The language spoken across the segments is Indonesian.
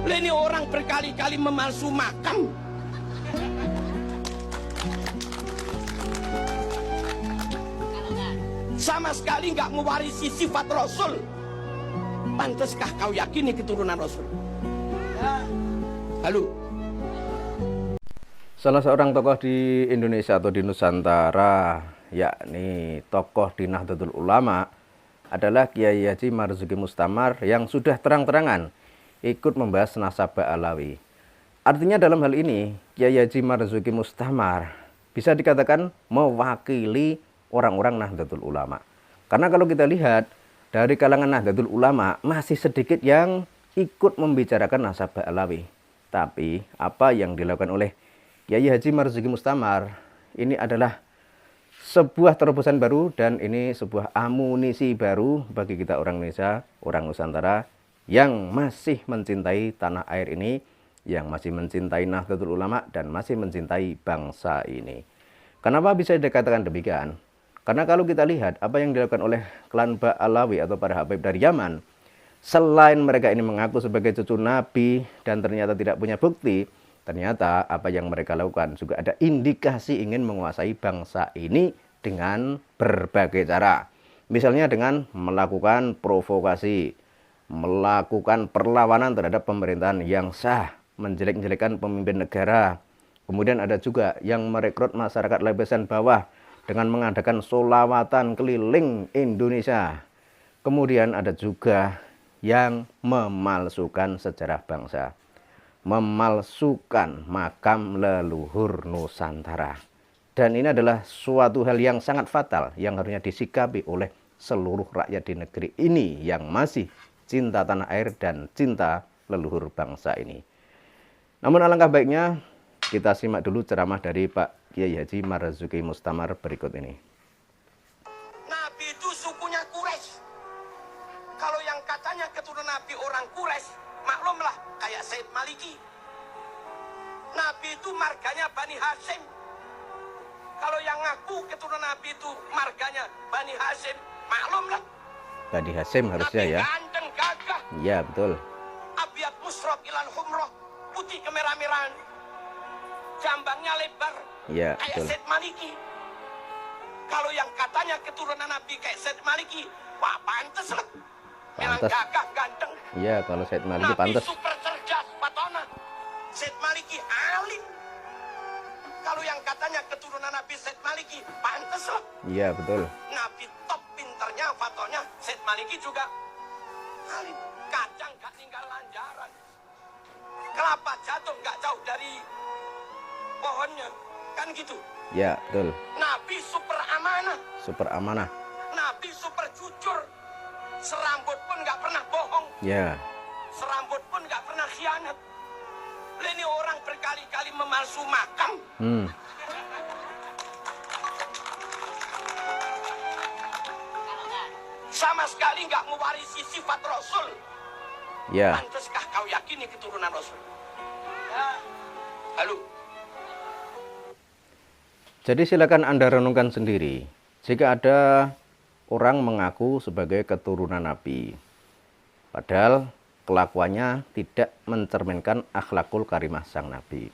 Ini orang berkali-kali memalsu makam. Sama sekali nggak mewarisi sifat Rasul. Pantaskah kau yakini keturunan Rasul? Halo. Salah seorang tokoh di Indonesia atau di Nusantara, yakni tokoh di Nahdlatul Ulama, adalah Kiai Haji Marzuki Mustamar yang sudah terang-terangan ikut membahas nasabah Alawi. Artinya dalam hal ini, Kiai Haji Marzuki Mustamar bisa dikatakan mewakili orang-orang Nahdlatul Ulama. Karena kalau kita lihat, dari kalangan Nahdlatul Ulama masih sedikit yang ikut membicarakan nasabah Alawi. Tapi apa yang dilakukan oleh Kiai Haji Marzuki Mustamar ini adalah sebuah terobosan baru, dan ini sebuah amunisi baru bagi kita orang Indonesia, orang Nusantara yang masih mencintai tanah air ini, yang masih mencintai Nahdlatul Ulama dan masih mencintai bangsa ini. Kenapa bisa dikatakan demikian? Karena kalau kita lihat apa yang dilakukan oleh klan Ba'alawi atau para Habib dari Yaman, selain mereka ini mengaku sebagai cucu Nabi dan ternyata tidak punya bukti, ternyata apa yang mereka lakukan juga ada indikasi ingin menguasai bangsa ini dengan berbagai cara. Misalnya dengan melakukan provokasi, melakukan perlawanan terhadap pemerintahan yang sah, menjelek-jelekan pemimpin negara. Kemudian ada juga yang merekrut masyarakat lapisan bawah dengan mengadakan sholawatan keliling Indonesia. Kemudian ada juga yang memalsukan sejarah bangsa, memalsukan makam leluhur Nusantara. Dan ini adalah suatu hal yang sangat fatal yang harusnya disikapi oleh seluruh rakyat di negeri ini yang masih cinta tanah air dan cinta leluhur bangsa ini. Namun alangkah baiknya kita simak dulu ceramah dari Pak Kiai Haji Marzuki Mustamar berikut ini. Nabi itu sukunya Quraisy. Kalau yang katanya keturunan Nabi orang Quraisy, maklumlah kayak Said Maliki. Nabi itu marganya Bani Hashim. Kalau yang ngaku keturunan Nabi itu marganya Bani Hashim, maklumlah. Bani Hashim harusnya Nabi ya. ganteng gagah. Iya betul. Abyad musrab ilal humroh, putih kemerah-merahan. Jambangnya lebar. Iya kayak betul. Said Maliki. Kalau yang katanya keturunan Nabi kayak Said Maliki, wah pantes lah. Memang Pantes. gagah, ganteng. Iya kalau Said Maliki Nabi pantas. super cerdas, patona. Said Maliki alim. Kalau yang katanya keturunan Nabi Said Maliki, pantes lah. Iya betul. Nabi top pinternya, fatonya. Said Maliki juga alim. Kacang gak tinggal lanjaran. Kelapa jatuh gak jauh dari pohonnya. Kan gitu. Iya betul. Nabi super amanah. Super amanah. Nabi super jujur. Serambut pun gak pernah bohong. Iya. Serambut pun gak pernah khianat. Ini orang berkali-kali memalsu makam. Sama sekali gak mewarisi sifat Rasul. Iya. Pantaskah kau yakini keturunan Rasul? Halo. Jadi silakan Anda renungkan sendiri. Jika ada orang mengaku sebagai keturunan Nabi, padahal kelakuannya tidak mencerminkan akhlakul karimah sang Nabi.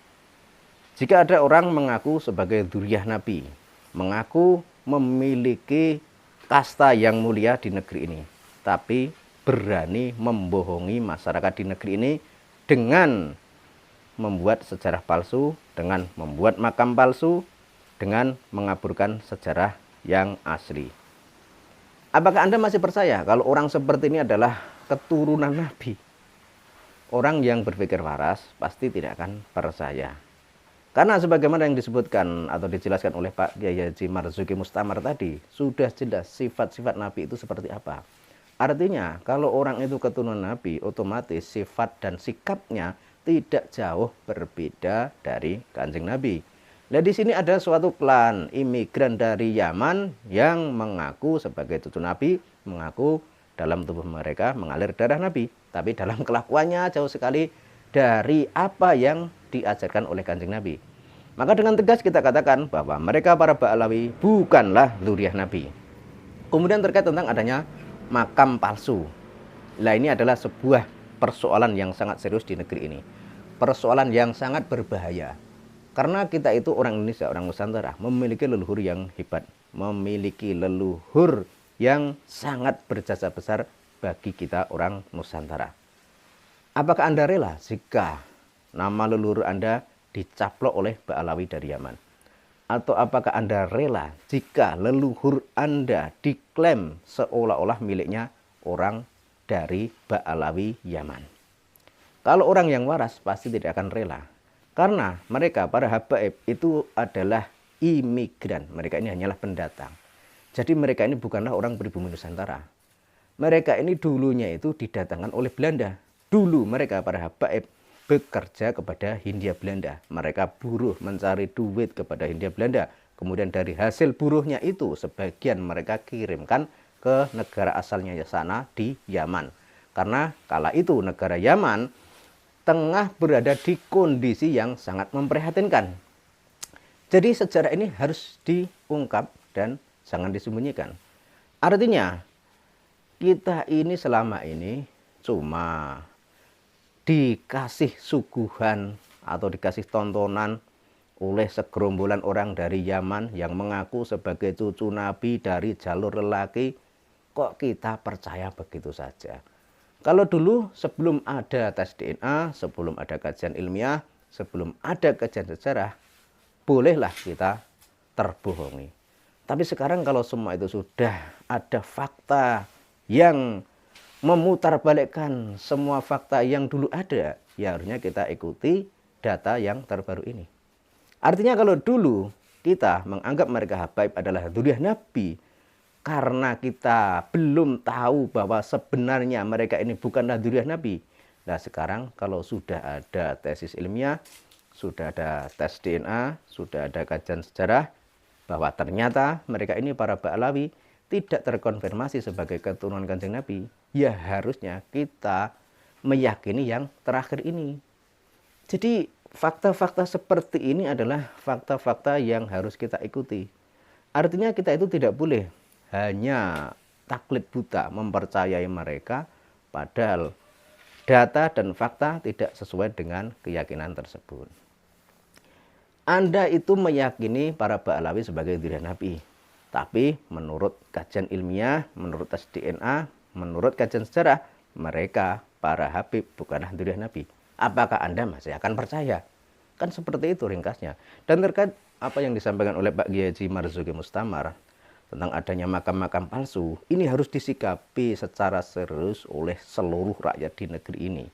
Jika ada orang mengaku sebagai dzurriyyah Nabi, mengaku memiliki kasta yang mulia di negeri ini, tapi berani membohongi masyarakat di negeri ini dengan membuat sejarah palsu, dengan membuat makam palsu, dengan mengaburkan sejarah yang asli. Apakah Anda masih percaya kalau orang seperti ini adalah keturunan Nabi? Orang yang berpikir waras pasti tidak akan percaya. Karena sebagaimana yang disebutkan atau dijelaskan oleh Pak Kiai Haji Marzuki Mustamar tadi, sudah jelas sifat-sifat Nabi itu seperti apa. Artinya kalau orang itu keturunan Nabi, otomatis sifat dan sikapnya tidak jauh berbeda dari Kanjeng Nabi. Nah di sini ada suatu klan imigran dari Yaman yang mengaku sebagai cucu Nabi, mengaku dalam tubuh mereka mengalir darah Nabi, tapi dalam kelakuannya jauh sekali dari apa yang diajarkan oleh Kanjeng Nabi. Maka dengan tegas kita katakan bahwa mereka para Ba'alawi bukanlah dzurriyyah Nabi. Kemudian terkait tentang adanya makam palsu. Nah ini adalah sebuah persoalan yang sangat serius di negeri ini. Persoalan yang sangat berbahaya. Karena kita itu orang Indonesia, orang Nusantara, memiliki leluhur yang hebat, memiliki leluhur yang sangat berjasa besar bagi kita orang Nusantara. Apakah Anda rela jika nama leluhur Anda dicaplok oleh Ba'alawi dari Yaman? Atau apakah Anda rela jika leluhur Anda diklaim seolah-olah miliknya orang dari Ba'alawi Yaman? Kalau orang yang waras pasti tidak akan rela. Karena mereka, para habaib itu adalah imigran. Mereka ini hanyalah pendatang. Jadi mereka ini bukanlah orang pribumi Nusantara. Mereka ini dulunya itu didatangkan oleh Belanda. Dulu mereka, para habaib, bekerja kepada Hindia Belanda. Mereka buruh mencari duit kepada Hindia Belanda. Kemudian dari hasil buruhnya itu sebagian mereka kirimkan ke negara asalnya sana di Yaman. Karena kala itu negara Yaman tengah berada di kondisi yang sangat memprihatinkan. Jadi sejarah ini harus diungkap dan jangan disembunyikan. Artinya kita ini selama ini cuma dikasih suguhan atau dikasih tontonan oleh segerombolan orang dari Yaman yang mengaku sebagai cucu Nabi dari jalur lelaki. Kok kita percaya begitu saja? Kalau dulu sebelum ada tes DNA, sebelum ada kajian ilmiah, sebelum ada kajian sejarah, bolehlah kita terbohongi. Tapi sekarang kalau semua itu sudah ada fakta yang memutarbalikkan semua fakta yang dulu ada, ya harusnya kita ikuti data yang terbaru ini. Artinya kalau dulu kita menganggap mereka habaib adalah dzurriyyah Nabi, karena kita belum tahu bahwa sebenarnya mereka ini bukanlah dzurriyyah Nabi. Nah sekarang kalau sudah ada tesis ilmiah, sudah ada tes DNA, sudah ada kajian sejarah, bahwa ternyata mereka ini para Ba'alawi tidak terkonfirmasi sebagai keturunan Kanjeng Nabi, ya harusnya kita meyakini yang terakhir ini. Jadi fakta-fakta seperti ini adalah fakta-fakta yang harus kita ikuti. Artinya kita itu tidak boleh hanya taklid buta mempercayai mereka, padahal data dan fakta tidak sesuai dengan keyakinan tersebut. Anda itu meyakini para Ba'alawi sebagai dzurriyyah Nabi, tapi menurut kajian ilmiah, menurut tes DNA, menurut kajian sejarah, mereka para habib bukanlah dzurriyyah Nabi. Apakah Anda masih akan percaya? Kan seperti itu ringkasnya. Dan terkait apa yang disampaikan oleh Pak Kiai Haji Marzuki Mustamar tentang adanya makam-makam palsu, ini harus disikapi secara serius oleh seluruh rakyat di negeri ini.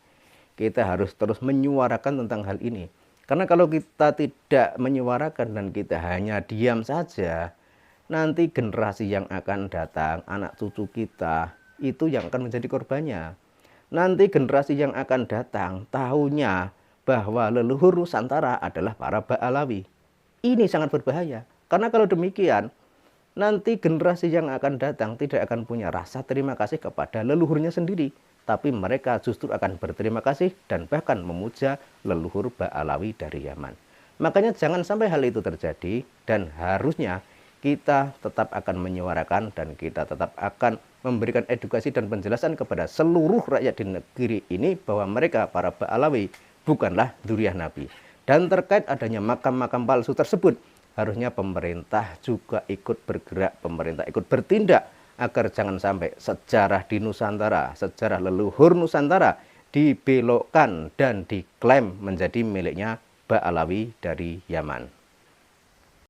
Kita harus terus menyuarakan tentang hal ini. Karena kalau kita tidak menyuarakan dan kita hanya diam saja, nanti generasi yang akan datang, anak cucu kita, itu yang akan menjadi korbannya. Nanti generasi yang akan datang tahunya bahwa leluhur Nusantara adalah para Ba'alawi. Ini sangat berbahaya. Karena kalau demikian, nanti generasi yang akan datang tidak akan punya rasa terima kasih kepada leluhurnya sendiri. Tapi mereka justru akan berterima kasih dan bahkan memuja leluhur Ba'alawi dari Yaman. Makanya jangan sampai hal itu terjadi, dan harusnya kita tetap akan menyuarakan dan kita tetap akan memberikan edukasi dan penjelasan kepada seluruh rakyat di negeri ini bahwa mereka para Ba'alawi bukanlah dzurriyyah Nabi. Dan terkait adanya makam-makam palsu tersebut, harusnya pemerintah juga ikut bergerak, pemerintah ikut bertindak agar jangan sampai sejarah di Nusantara, sejarah leluhur Nusantara dibelokkan dan diklaim menjadi miliknya Ba'alawi dari Yaman.